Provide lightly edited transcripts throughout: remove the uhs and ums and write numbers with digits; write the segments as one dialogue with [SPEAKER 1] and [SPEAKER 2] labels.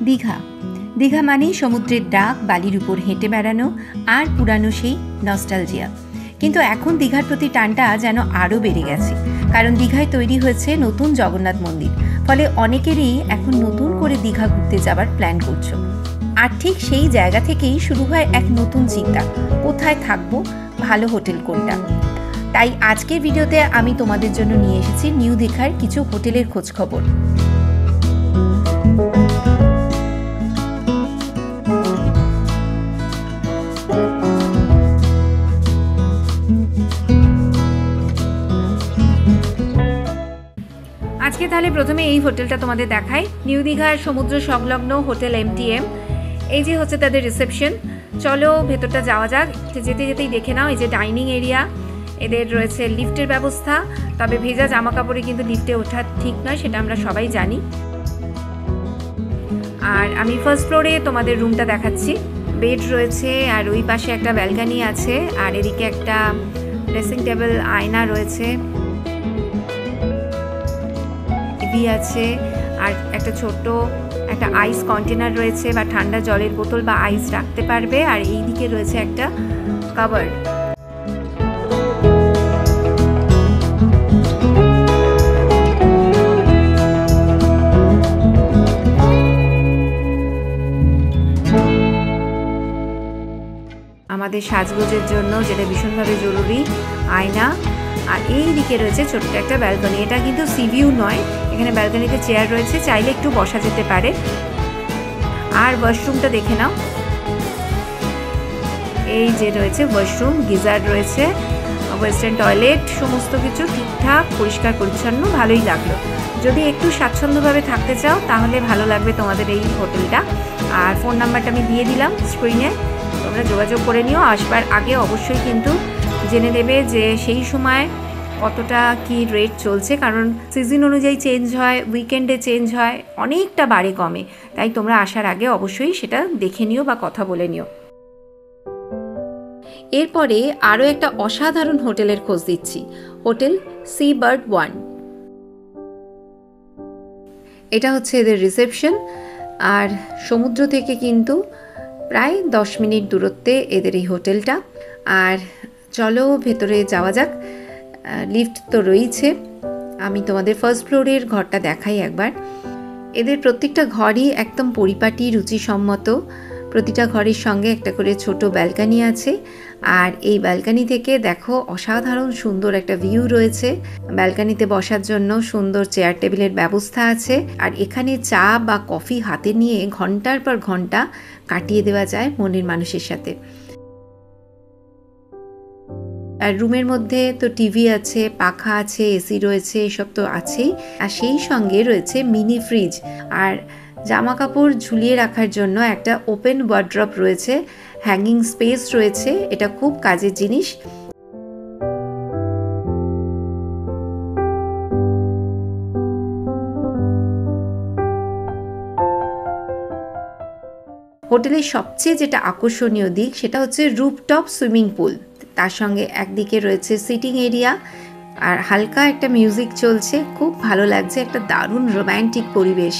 [SPEAKER 1] দীঘা। দীঘা মানেই সমুদ্রের ডাক, বালির উপর হেঁটে বেড়ানো আর পুরানো সেই নস্টালজিয়া। কিন্তু এখন দীঘার প্রতি টানটা যেন আরও বেড়ে গেছে, কারণ দীঘায় তৈরি হয়েছে নতুন জগন্নাথ মন্দির। ফলে অনেকেরই এখন নতুন করে দীঘা ঘুরতে যাবার প্ল্যান করছো। আর ঠিক সেই জায়গা থেকেই শুরু হয় এক নতুন চিন্তা, কোথায় থাকবো, ভালো হোটেল কোনটা। তাই আজকের ভিডিওতে আমি তোমাদের জন্য নিয়ে এসেছি নিউ দীঘার কিছু হোটেলের খোঁজ খবর। আজকে তাহলে প্রথমে এই হোটেলটা তোমাদের দেখাই, নিউ দীঘার সমুদ্র সংলগ্ন হোটেল MTM। এই যে হচ্ছে তাদের রিসেপশন। চলো ভেতরটা যাওয়া যাক। যেতে যেতেই দেখে নাও, এই যে ডাইনিং এরিয়া, এদের রয়েছে লিফটের ব্যবস্থা। তবে ভেজা জামা কাপড়ে কিন্তু লিফটে ওঠা ঠিক নয়, সেটা আমরা সবাই জানি। আর আমি ফার্স্ট ফ্লোরে তোমাদের রুমটা দেখাচ্ছি। বেড রয়েছে, আর ওই পাশে একটা ব্যালকনি আছে, আর এদিকে একটা ড্রেসিং টেবিল, আয়না রয়েছে, টিভি আছে, আর একটা ছোট্ট একটা আইস কন্টেনার রয়েছে, বা ঠান্ডা জলের বোতল বা আইস রাখতে পারবে। আর এই দিকে রয়েছে একটা কাভার্ড। আমাদের সাজগোজের জন্য যেটা ভীষণভাবে জরুরি, আয়না। আর এই দিকে রয়েছে ছোট্ট একটা ব্যালকনি। এটা কিন্তু সি ভিউ নয়, এখানে ব্যালকনিতে চেয়ার রয়েছে, চাইলে একটু বসা যেতে পারে। আর ওয়াশরুমটা দেখে নাও, এই যে রয়েছে ওয়াশরুম, গিজার রয়েছে, ওয়েস্টার্ন টয়লেট, সমস্ত কিছু ঠিকঠাক পরিষ্কার পরিচ্ছন্ন, ভালোই লাগলো। যদি একটু স্বাচ্ছন্দ্যভাবে থাকতে চাও তাহলে ভালো লাগবে তোমাদের এই হোটেলটা। আর ফোন নাম্বারটা আমি দিয়ে দিলাম স্ক্রিনে, তোমরা যোগাযোগ করে নিও। আসবার আগে অবশ্যই কিন্তু জেনে নেবে যে সেই সময় কতটা কি রেট চলছে, কারণ সিজন অনুযায়ী চেঞ্জ হয়, উইকেন্ডে চেঞ্জ হয়, অনেকটা বাড়ে কমে। তাই তোমরা আসার আগে অবশ্যই সেটা দেখে নিও বা কথা বলে নিও। এরপরে আরও একটা অসাধারণ হোটেলের খোঁজ দিচ্ছি, হোটেল সি বার্ড 1। এটা হচ্ছে এদের রিসেপশন, আর সমুদ্র থেকে কিন্তু প্রায় 10 মিনিট দূরত্বে এদের এই হোটেলটা। আর চলো ভেতরে যাওয়া যাক। লিফট তো রয়েছে। আমি তোমাদের ফার্স্ট ফ্লোরের ঘরটা দেখাই একবার। এদের প্রত্যেকটা ঘরই একদম পরিপাটি, রুচিসম্মত। প্রতিটা ঘরের সঙ্গে একটা করে ছোট ব্যালকনি আছে, আর এই ব্যালকনি থেকে দেখো অসাধারণ সুন্দর একটা ভিউ রয়েছে। ব্যালকনিতে বসার জন্য সুন্দর চেয়ার টেবিলের ব্যবস্থা আছে, আর এখানে চা বা কফি হাতে নিয়ে ঘন্টার পর ঘন্টা কাটিয়ে দেওয়া যায় মনের মানুষের সাথে। আর রুমের মধ্যে তো টিভি আছে, পাখা আছে, এসি রয়েছে, এসব তো আছেই। আর সেই সঙ্গে রয়েছে মিনি ফ্রিজ, আর জামা কাপড় ঝুলিয়ে রাখার জন্য একটা ওপেন ওয়ার্ড্রপ রয়েছে, হ্যাঙ্গিং স্পেস রয়েছে। এটা খুব কাজের জিনিস। হোটেলের সবচেয়ে যেটা আকর্ষণীয় দিক সেটা হচ্ছে রুফটপ সুইমিং পুল। তার সঙ্গে একদিকে রয়েছে সিটিং এরিয়া, আর হালকা একটা মিউজিক চলছে, খুব ভালো লাগছে, একটা দারুণ রোম্যান্টিক পরিবেশ।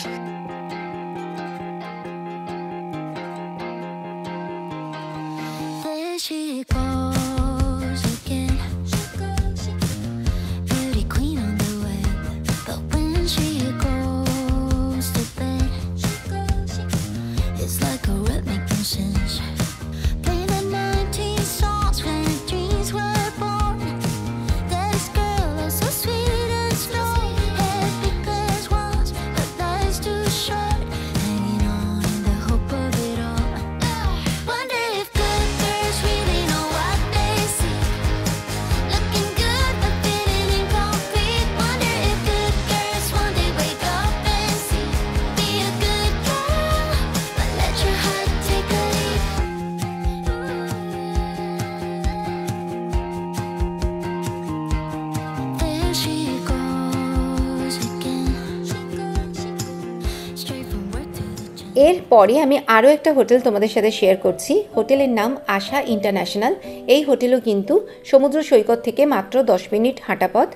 [SPEAKER 1] এরপরে আমি আরও একটা হোটেল তোমাদের সাথে শেয়ার করছি। হোটেলের নাম আশা ইন্টারন্যাশনাল। এই হোটেলও কিন্তু সমুদ্র সৈকত থেকে মাত্র 10 মিনিট হাঁটা পথ।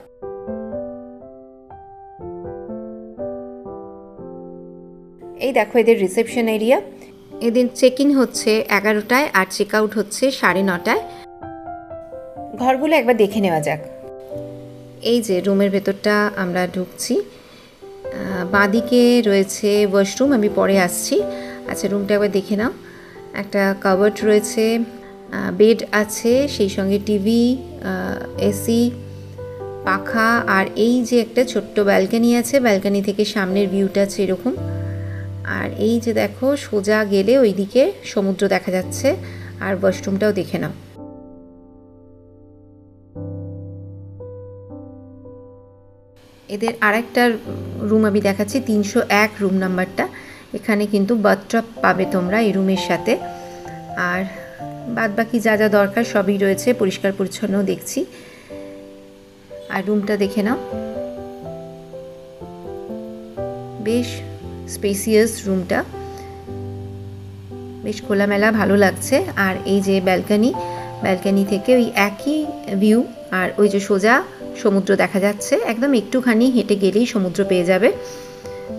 [SPEAKER 1] এই দেখো এদের রিসেপশন এরিয়া। এদের চেক ইন হচ্ছে 11টায় আর চেক আউট হচ্ছে 9:30টায়। ঘরগুলো একবার দেখে নেওয়া যাক। এই যে রুমের ভেতরটা আমরা ঢুকছি, বাঁদিকে রয়েছে ওয়াশরুম, আমি পরে আসছি। আচ্ছা রুমটা একবার দেখে নাও। একটা কাবার্ড রয়েছে, বেড আছে, সেই সঙ্গে টিভি, এসি, পাখা, আর এই যে একটা ছোট্ট ব্যালকানি আছে, ব্যালকানি থেকে সামনের ভিউটা আছে এরকম। আর এই যে দেখো সোজা গেলে ওইদিকে সমুদ্র দেখা যাচ্ছে। আর ওয়াশরুমটাও দেখে নাও। এদের আরেকটা রুম আমি দেখাচ্ছি, 301 রুম নাম্বারটা। এখানে কিন্তু বাথটব পাবে তোমরা এই রুমের সাথে। আর বাদ বাকি যা যা দরকার সবই রয়েছে, পরিষ্কার পরিচ্ছন্ন দেখছি। আর রুমটা দেখে নাও, বেশ স্পেসিয়াস রুমটা, বেশ খোলামেলা, ভালো লাগছে। আর এই যে ব্যালকানি, ব্যালকানি থেকে ওই একই ভিউ, আর ওই যে সোজা সমুদ্র দেখা যাচ্ছে। একদম একটুখানি হেঁটে গেলেই সমুদ্র পেয়ে যাবে,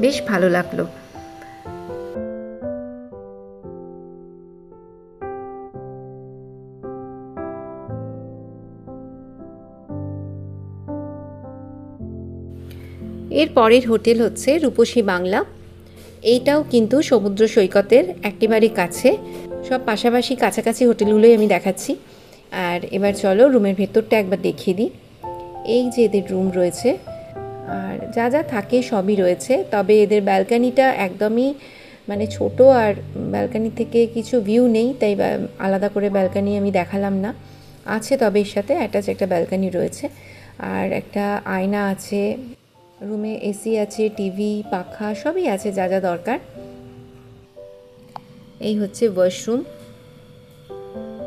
[SPEAKER 1] বেশ ভালো লাগলো। এর পরের হোটেল হচ্ছে রূপসী বাংলা। এইটাও কিন্তু সমুদ্র সৈকতের একেবারে কাছে, সব পাশাপাশি কাছাকাছি হোটেলগুলোই আমি দেখাচ্ছি। আর এবার চলো রুমের ভেতরটা একবার দেখিয়ে দিই। এই যে এদের রুম রয়েছে, আর যা যা থাকে সবই রয়েছে, তবে এদের ব্যালকানিটা একদমই মানে ছোট, আর ব্যালকানি থেকে কিছু ভিউ নেই, তাই আলাদা করে ব্যালকানি আমি দেখালাম না। আছে তবে এর সাথে অ্যাটাচ একটা ব্যালকানি রয়েছে, আর একটা আয়না আছে। রুমে এসি আছে, টিভি, পাখা সবই আছে যা যা দরকার। এই হচ্ছে ওয়াশরুম,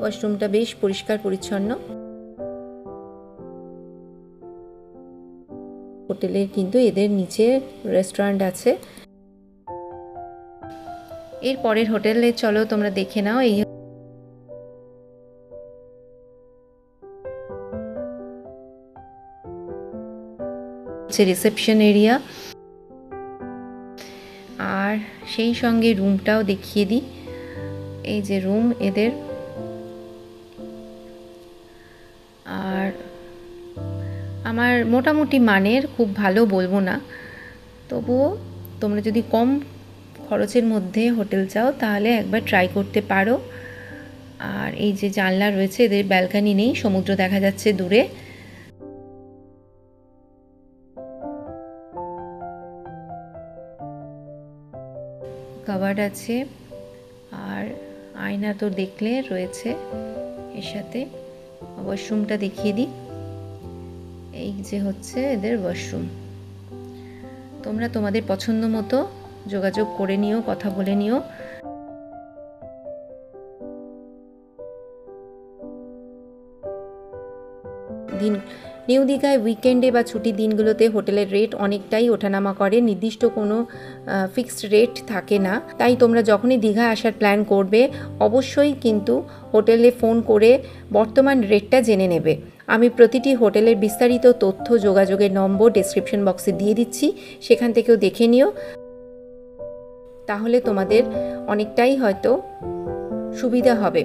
[SPEAKER 1] ওয়াশরুমটা বেশ পরিষ্কার পরিচ্ছন্ন। হোটেলের কিন্তু এদের নিচে রেস্টুরেন্ট আছে। এর পরের হোটেলে চলো তোমরা দেখে নাও। এই হচ্ছে রিসেপশন এরিয়া, আর সেই সঙ্গে রুমটাও দেখিয়ে দিই। এই যে রুম এদের, আর আমার মোটামুটি মানের, খুব ভালো বলবো না, তবুও তোমরা যদি কম খরচের মধ্যে হোটেল চাও তাহলে একবার ট্রাই করতে পারো। আর এই যে জানলা রয়েছে, এদের ব্যালকানি নেই, সমুদ্র দেখা যাচ্ছে দূরে। কাভার্ড আছে, আর আয়না তো দেখলে রয়েছে এর সাথে। ওয়াশরুমটা দেখিয়ে দিই। এই যে হচ্ছে এদের ওয়াশরুম। তোমরা তোমাদের পছন্দ মতো যোগাযোগ করে নিও, কথা বলে নিও। নিউ দীঘায় উইকেন্ডে বা ছুটির দিনগুলোতে হোটেলের রেট অনেকটাই ওঠানামা করে, নির্দিষ্ট কোনো ফিক্সড রেট থাকে না। তাই তোমরা যখনই দীঘা আসার প্ল্যান করবে অবশ্যই কিন্তু হোটেলে ফোন করে বর্তমান রেটটা জেনে নেবে। আমি প্রতিটি হোটেলের বিস্তারিত তথ্য, যোগাযোগের নম্বর ডেসক্রিপশন বক্সে দিয়ে দিচ্ছি, সেখান থেকেও দেখে নিও। তাহলে তোমাদের অনেকটাই হয়তো সুবিধা হবে।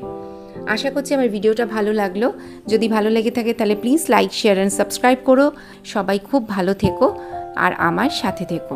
[SPEAKER 1] আশা করছি আমার ভিডিওটা ভালো লাগলো। যদি ভালো লেগে থাকে তাহলে please like, share and subscribe করো। সবাই খুব ভালো থেকো আর আমার সাথে থেকো।